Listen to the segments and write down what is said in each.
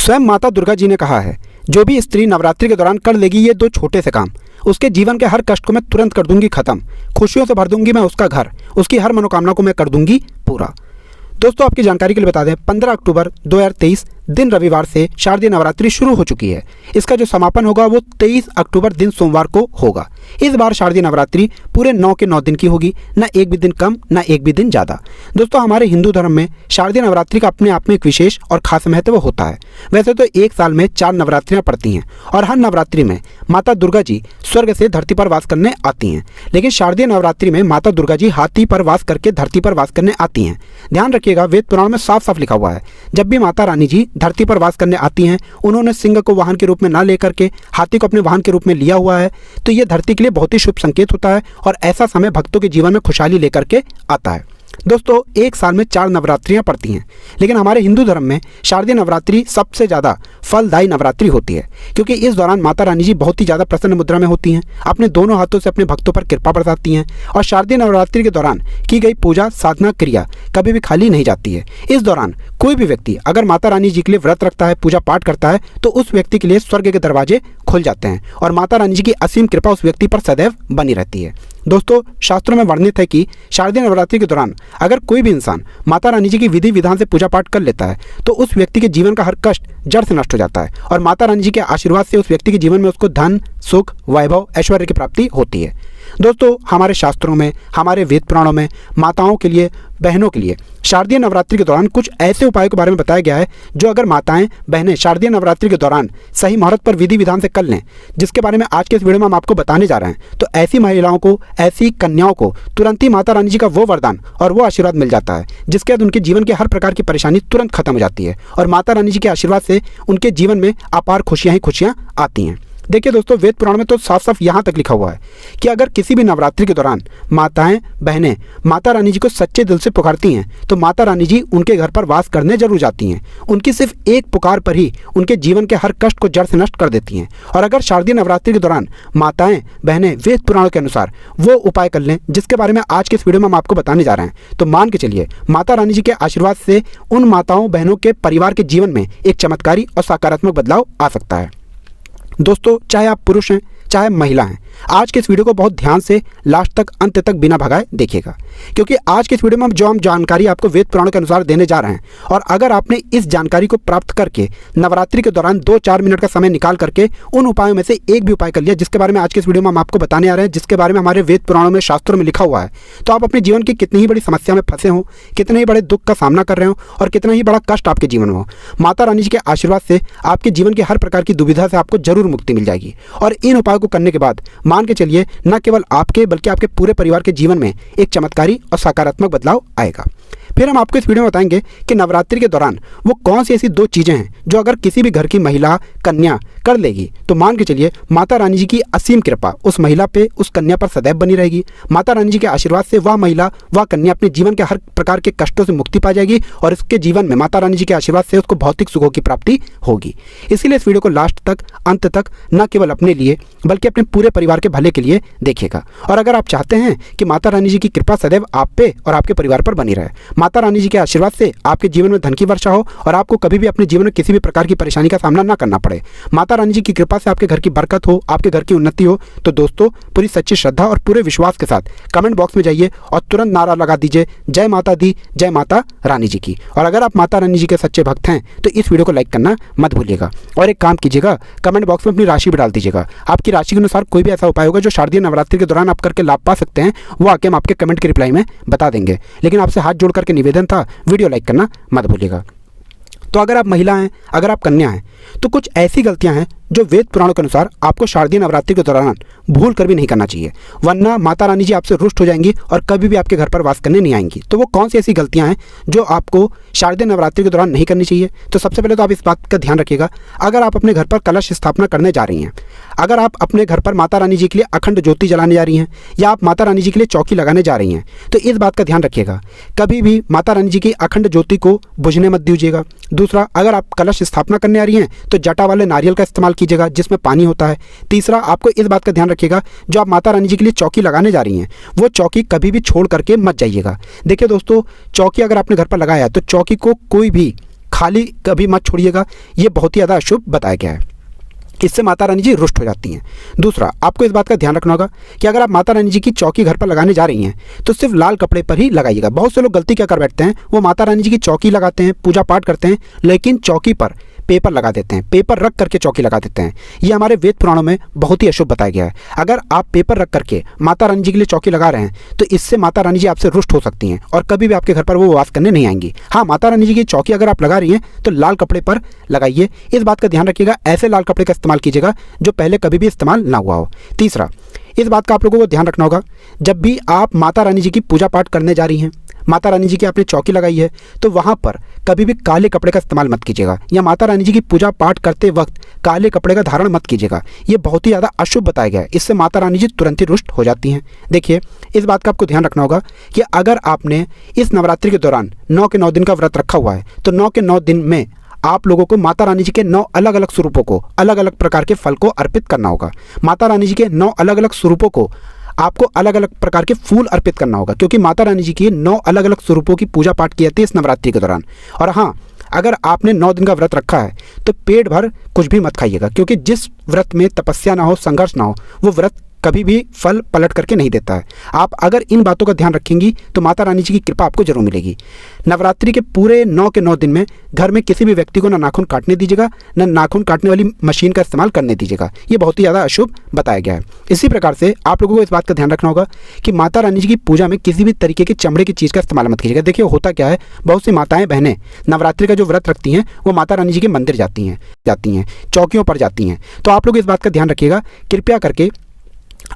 स्वयं माता दुर्गा जी ने कहा है, जो भी स्त्री नवरात्रि के दौरान कर लेगी ये 2 छोटे से काम, उसके जीवन के हर कष्ट को मैं तुरंत कर दूंगी खत्म, खुशियों से भर दूंगी मैं उसका घर, उसकी हर मनोकामना को मैं कर दूंगी पूरा। दोस्तों, आपकी जानकारी के लिए बता दें, 15 अक्टूबर 2023 दिन रविवार से शारदीय नवरात्रि शुरू हो चुकी है। इसका जो समापन होगा वो 23 अक्टूबर दिन सोमवार को होगा। इस बार शारदीय नवरात्रि पूरे 9 के 9 दिन की होगी, ना एक भी दिन कम ना एक भी दिन ज़्यादा। दोस्तों, हमारे हिंदू धर्म में शारदीय नवरात्रि का अपने आप में एक विशेष और खास महत्व होता है। वैसे तो एक साल में 4 नवरात्रियाँ पड़ती हैं और हर नवरात्रि में माता दुर्गा जी स्वर्ग से धरती पर वास करने आती हैं, लेकिन शारदीय नवरात्रि में माता दुर्गा जी हाथी पर वास करके धरती पर वास करने आती हैं। ध्यान रखिएगा, वेद पुराण में साफ साफ लिखा हुआ है, जब भी माता रानी जी धरती पर वास करने आती हैं, उन्होंने सिंह को वाहन के रूप में ना लेकर के हाथी को अपने वाहन के रूप में लिया हुआ है। तो ये धरती के लिए बहुत ही शुभ संकेत होता है और ऐसा समय भक्तों के जीवन में खुशहाली लेकर के आता है। दोस्तों, एक साल में 4 नवरात्रियां पड़ती हैं, लेकिन हमारे हिंदू धर्म में शारदीय नवरात्रि सबसे ज़्यादा फलदायी नवरात्रि होती है, क्योंकि इस दौरान माता रानी जी बहुत ही ज़्यादा प्रसन्न मुद्रा में होती हैं, अपने दोनों हाथों से अपने भक्तों पर कृपा बरसाती हैं और शारदीय नवरात्रि के दौरान की गई पूजा साधना क्रिया कभी भी खाली नहीं जाती है। इस दौरान कोई भी व्यक्ति अगर माता रानी जी के लिए व्रत रखता है, पूजा पाठ करता है, तो उस व्यक्ति के लिए स्वर्ग के दरवाजे खुल जाते हैं और माता रानी जी की असीम कृपा उस व्यक्ति पर सदैव बनी रहती है। दोस्तों, शास्त्रों में वर्णित है कि शारदीय नवरात्रि के दौरान अगर कोई भी इंसान माता रानी जी की विधि विधान से पूजा पाठ कर लेता है तो उस व्यक्ति के जीवन का हर कष्ट जड़ से नष्ट हो जाता है और माता रानी जी के आशीर्वाद से उस व्यक्ति के जीवन में उसको धन, सुख, वैभव, ऐश्वर्य की प्राप्ति होती है। दोस्तों, हमारे शास्त्रों में, हमारे वेद पुराणों में माताओं के लिए, बहनों के लिए शारदीय नवरात्रि के दौरान कुछ ऐसे उपायों के बारे में बताया गया है जो अगर माताएं, बहनें शारदीय नवरात्रि के दौरान सही मुहूर्त पर विधि विधान से कर लें, जिसके बारे में आज के इस वीडियो में हम आपको बताने जा रहे हैं, तो ऐसी महिलाओं को, ऐसी कन्याओं को तुरंत ही माता रानी जी का वो वरदान और वो आशीर्वाद मिल जाता है जिसके बाद उनके जीवन के हर प्रकार की परेशानी तुरंत खत्म हो जाती है और माता रानी जी के आशीर्वाद से उनके जीवन में अपार खुशियां ही खुशियां आती हैं। देखिए दोस्तों, वेद पुराण में तो साफ साफ यहाँ तक लिखा हुआ है कि अगर किसी भी नवरात्रि के दौरान माताएं, बहनें माता रानी जी को सच्चे दिल से पुकारती हैं तो माता रानी जी उनके घर पर वास करने जरूर जाती हैं। उनकी सिर्फ एक पुकार पर ही उनके जीवन के हर कष्ट को जड़ से नष्ट कर देती हैं। और अगर शारदीय नवरात्रि के दौरान माताएं, बहनें वेद पुराणों के अनुसार वो उपाय कर लें जिसके बारे में आज के इस वीडियो में हम आपको बताने जा रहे हैं, तो मान के चलिए माता रानी जी के आशीर्वाद से उन माताओं, बहनों के परिवार के जीवन में एक चमत्कारी और सकारात्मक बदलाव आ सकता है। दोस्तों, चाहे आप पुरुष हैं चाहे महिला हैं, आज के इस वीडियो को बहुत ध्यान से लास्ट तक, अंत तक बिना भगाए देखिएगा, क्योंकि आज के इस वीडियो में हम जानकारी आपको वेद पुराणों के अनुसार देने जा रहे हैं और अगर आपने इस जानकारी को प्राप्त करके नवरात्रि के दौरान 2-4 मिनट का समय निकाल करके उन उपायों में से एक भी उपाय कर लिया जिसके बारे में आज के इस वीडियो में हम आपको बताने आ रहे हैं, जिसके बारे में हमारे वेद पुराणों में, शास्त्रों में लिखा हुआ है, तो आप अपने जीवन की कितनी ही बड़ी समस्या में फंसे हो, कितने ही बड़े दुख का सामना कर रहे हो और कितना ही बड़ा कष्ट आपके जीवन में हो, माता रानी जी के आशीर्वाद से आपके जीवन के हर प्रकार की दुविधा से आपको जरूर मुक्ति मिल जाएगी। और इन उपायों को करने के बाद मान के चलिए न केवल आपके बल्कि आपके पूरे परिवार के जीवन में एक चमत्कारी और सकारात्मक बदलाव आएगा। फिर हम आपको इस वीडियो में बताएंगे कि नवरात्रि के दौरान वो कौन सी ऐसी 2 चीज़ें हैं जो अगर किसी भी घर की महिला, कन्या कर लेगी तो मान के चलिए माता रानी जी की असीम कृपा उस महिला पे, उस कन्या पर सदैव बनी रहेगी। माता रानी जी के आशीर्वाद से वह महिला, वह कन्या अपने जीवन के हर प्रकार के कष्टों से मुक्ति पा जाएगी और इसके जीवन में माता रानी जी के आशीर्वाद से उसको भौतिक सुखों की प्राप्ति होगी। इसीलिए इस वीडियो को लास्ट तक, अंत तक न केवल अपने लिए बल्कि अपने पूरे परिवार के भले के लिए देखिएगा। और अगर आप चाहते हैं कि माता रानी जी की कृपा सदैव आप पे और आपके परिवार पर बनी रहे, माता रानी जी के आशीर्वाद से आपके जीवन में धन की वर्षा हो और आपको कभी भी अपने जीवन में किसी भी प्रकार की परेशानी का सामना ना करना पड़े, माता रानी जी की कृपा से आपके घर की बरकत हो, आपके घर की उन्नति हो, तो दोस्तों पूरी सच्ची श्रद्धा और पूरे विश्वास के साथ कमेंट बॉक्स में जाइए और तुरंत नारा लगा दीजिए, जय माता दी, जय माता रानी जी की। और अगर आप माता रानी जी के सच्चे भक्त हैं तो इस वीडियो को लाइक करना मत भूलिएगा और एक काम कीजिएगा, कमेंट बॉक्स में अपनी राशि भी डाल दीजिएगा। आपकी राशि के अनुसार कोई भी ऐसा उपाय होगा जो शारदीय नवरात्रि के दौरान आप करके लाभ पा सकते हैं, वो आके हम आपके कमेंट के रिप्लाई में बता देंगे। लेकिन आपसे हाथ जोड़ करके निवेदन था, वीडियो लाइक करना मत भूलिएगा। तो अगर आप महिला हैं, अगर आप कन्या हैं, तो कुछ ऐसी गलतियां हैं जो वेद पुराणों के अनुसार आपको शारदीय नवरात्रि के दौरान भूल कर भी नहीं करना चाहिए, वरना माता रानी जी आपसे रुष्ट हो जाएंगी और कभी भी आपके घर पर वास करने नहीं आएंगी। तो वो कौन सी ऐसी गलतियां हैं जो आपको शारदीय नवरात्रि के दौरान नहीं करनी चाहिए? तो सबसे पहले तो आप इस बात का ध्यान रखिएगा, अगर आप अपने घर पर कलश स्थापना करने जा रही हैं, अगर आप अपने घर पर माता रानी जी के लिए अखंड ज्योति जलाने जा रही हैं या आप माता रानी जी के लिए चौकी लगाने जा रही हैं, तो इस बात का ध्यान रखिएगा, कभी भी माता रानी जी की अखंड ज्योति को बुझने मत दीजिएगा। दूसरा, अगर आप कलश स्थापना करने आ रही हैं तो जटा वाले नारियल का इस्तेमाल कीजिएगा जिसमें पानी होता है। तीसरा, आपको इस बात का ध्यान रखिएगा, जो आप माता रानी जी के लिए चौकी लगाने जा रही हैं वो चौकी कभी भी छोड़ करके मत जाइएगा। देखिए दोस्तों, चौकी अगर आपने घर पर लगाया है तो चौकी को कोई भी खाली कभी मत छोड़िएगा, ये बहुत ही ज़्यादा अशुभ बताया गया है। इससे माता रानी जी रुष्ट हो जाती हैं। दूसरा, आपको इस बात का ध्यान रखना होगा कि अगर आप माता रानी जी की चौकी घर पर लगाने जा रही हैं तो सिर्फ लाल कपड़े पर ही लगाइएगा। बहुत से लोग गलती क्या कर बैठते हैं, वो माता रानी जी की चौकी लगाते हैं, पूजा पाठ करते हैं, लेकिन चौकी पर पेपर लगा देते हैं, पेपर रख करके चौकी लगा देते हैं। ये हमारे वेद पुराणों में बहुत ही अशुभ बताया गया है। अगर आप पेपर रख करके माता रानी जी के लिए चौकी लगा रहे हैं तो इससे माता रानी जी आपसे रुष्ट हो सकती हैं और कभी भी आपके घर पर वो वास करने नहीं आएंगी। हाँ, माता रानी जी की चौकी अगर आप लगा रही हैं तो लाल कपड़े पर लगाइए। इस बात का ध्यान रखिएगा, ऐसे लाल कपड़े का इस्तेमाल कीजिएगा जो पहले कभी भी इस्तेमाल ना हुआ हो। तीसरा, इस बात का आप लोगों को ध्यान रखना होगा, जब भी आप माता रानी जी की पूजा पाठ करने जा रही हैं, माता रानी जी की आपने चौकी लगाई है, तो वहाँ पर कभी भी काले कपड़े का इस्तेमाल मत कीजिएगा, या माता रानी जी की पूजा पाठ करते वक्त काले कपड़े का धारण मत कीजिएगा। ये बहुत ही ज़्यादा अशुभ बताया गया है, इससे माता रानी जी तुरंत ही रुष्ट हो जाती हैं। देखिए, इस बात का आपको ध्यान रखना होगा कि अगर आपने इस नवरात्रि के दौरान 9 के 9 दिन का व्रत रखा हुआ है तो 9 के 9 दिन में आप लोगों को माता रानी जी के 9 अलग अलग स्वरूपों को, अलग अलग प्रकार के फल को अर्पित करना होगा। माता रानी जी के 9 अलग अलग स्वरूपों को आपको अलग अलग प्रकार के फूल अर्पित करना होगा, क्योंकि माता रानी जी की 9 अलग अलग स्वरूपों की पूजा पाठ की जाती है इस नवरात्रि के दौरान। और हाँ, अगर आपने 9 दिन का व्रत रखा है तो पेट भर कुछ भी मत खाइएगा, क्योंकि जिस व्रत में तपस्या ना हो, संघर्ष ना हो, वो व्रत कभी भी फल पलट करके नहीं देता है। आप अगर इन बातों का ध्यान रखेंगी तो माता रानी जी की कृपा आपको जरूर मिलेगी। नवरात्रि के पूरे 9 के 9 दिन में घर में किसी भी व्यक्ति को ना नाखून काटने दीजिएगा, ना नाखून काटने वाली मशीन का इस्तेमाल करने दीजिएगा। ये बहुत ही ज़्यादा अशुभ बताया गया है। इसी प्रकार से आप लोगों को इस बात का ध्यान रखना होगा कि माता रानी जी की पूजा में किसी भी तरीके की चमड़े की चीज़ का इस्तेमाल मत कीजिएगा। देखिए, होता क्या है, बहुत सी माताएं बहनें नवरात्रि का जो व्रत रखती हैं वो माता रानी जी के मंदिर जाती हैं, चौकियों पर जाती हैं। तो आप लोग इस बात का ध्यान रखिएगा, कृपया करके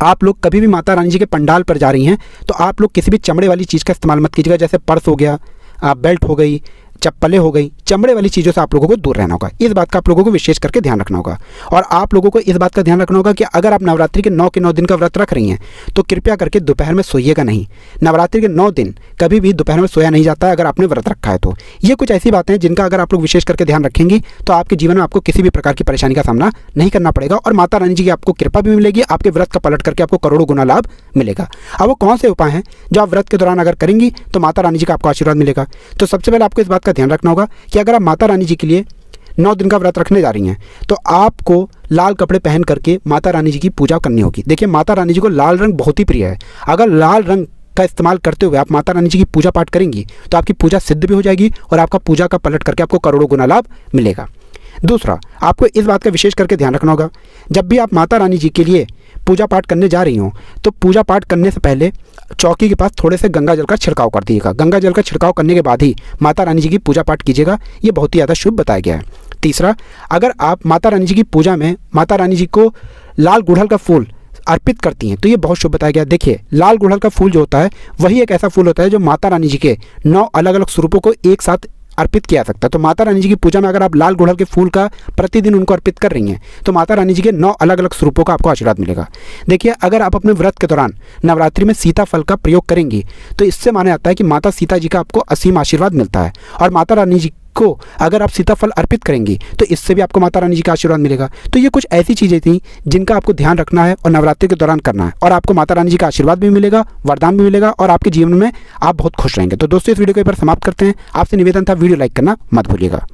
आप लोग कभी भी माता रानी जी के पंडाल पर जा रही हैं तो आप लोग किसी भी चमड़े वाली चीज़ का इस्तेमाल मत कीजिएगा, जैसे पर्स हो गया, बेल्ट हो गई, चप्पलें हो गई। चमड़े वाली चीज़ों से आप लोगों को दूर रहना होगा। इस बात का आप लोगों को विशेष करके ध्यान रखना होगा। और आप लोगों को इस बात का ध्यान रखना होगा कि अगर आप नवरात्रि के 9 के 9 दिन का व्रत रख रही हैं तो कृपया करके दोपहर में सोइएगा नहीं। नवरात्रि के 9 दिन कभी भी दोपहर में सोया नहीं जाता है अगर आपने व्रत रखा है तो। ये कुछ ऐसी बातें हैं जिनका अगर आप लोग विशेष करके ध्यान रखेंगी तो आपके जीवन में आपको किसी भी प्रकार की परेशानी का सामना नहीं करना पड़ेगा और माता रानी जी की आपको कृपा भी मिलेगी, आपके व्रत का पलट करके आपको करोड़ों गुना लाभ मिलेगा। अब वो कौन से उपाय हैं जो आप व्रत के दौरान अगर करेंगी तो माता रानी जी का आपको आशीर्वाद मिलेगा? तो सबसे पहले आपको इस बात का ध्यान रखना होगा कि अगर आप माता रानी जी के लिए 9 दिन का व्रत रखने जा रही हैं तो आपको लाल कपड़े पहन करके माता रानी जी की पूजा करनी होगी। देखिए, माता रानी जी को लाल रंग बहुत ही प्रिय है। अगर लाल रंग का इस्तेमाल करते हुए आप माता रानी जी की पूजा पाठ करेंगी तो आपकी पूजा सिद्ध भी हो जाएगी और आपका पूजा का पलट करके आपको करोड़ों गुना लाभ मिलेगा। दूसरा, आपको इस बात का विशेष करके ध्यान रखना होगा, जब भी आप माता रानी जी के लिए पूजा पाठ करने जा रही हो तो पूजा पाठ करने से पहले चौकी के पास थोड़े से गंगा जल का छिड़काव कर दीजिएगा। गंगा जल का छिड़काव करने के बाद ही माता रानी जी की पूजा पाठ कीजिएगा। ये बहुत ही ज़्यादा शुभ बताया गया है। तीसरा, अगर आप माता रानी जी की पूजा में माता रानी जी को लाल गुड़हल का फूल अर्पित करती हैं तो ये बहुत शुभ बताया गया। देखिए, लाल गुड़हल का फूल जो होता है वही एक ऐसा फूल होता है जो माता रानी जी के 9 अलग अलग स्वरूपों को एक साथ अर्पित किया जा सकता है। तो माता रानी जी की पूजा में अगर आप लाल गुड़हल के फूल का प्रतिदिन उनको अर्पित कर रही हैं तो माता रानी जी के 9 अलग अलग स्वरूपों का आपको आशीर्वाद मिलेगा। देखिए, अगर आप अपने व्रत के दौरान नवरात्रि में सीताफल का प्रयोग करेंगी तो इससे माना जाता है कि माता सीता जी का आपको असीम आशीर्वाद मिलता है। और माता रानी जी को अगर आप सीताफल अर्पित करेंगी तो इससे भी आपको माता रानी जी का आशीर्वाद मिलेगा। तो ये कुछ ऐसी चीज़ें थी जिनका आपको ध्यान रखना है और नवरात्रि के दौरान करना है और आपको माता रानी जी का आशीर्वाद भी मिलेगा, वरदान भी मिलेगा और आपके जीवन में आप बहुत खुश रहेंगे। तो दोस्तों, इस वीडियो को एक बार समाप्त करते हैं। आपसे निवेदन था, वीडियो लाइक करना मत भूलिएगा।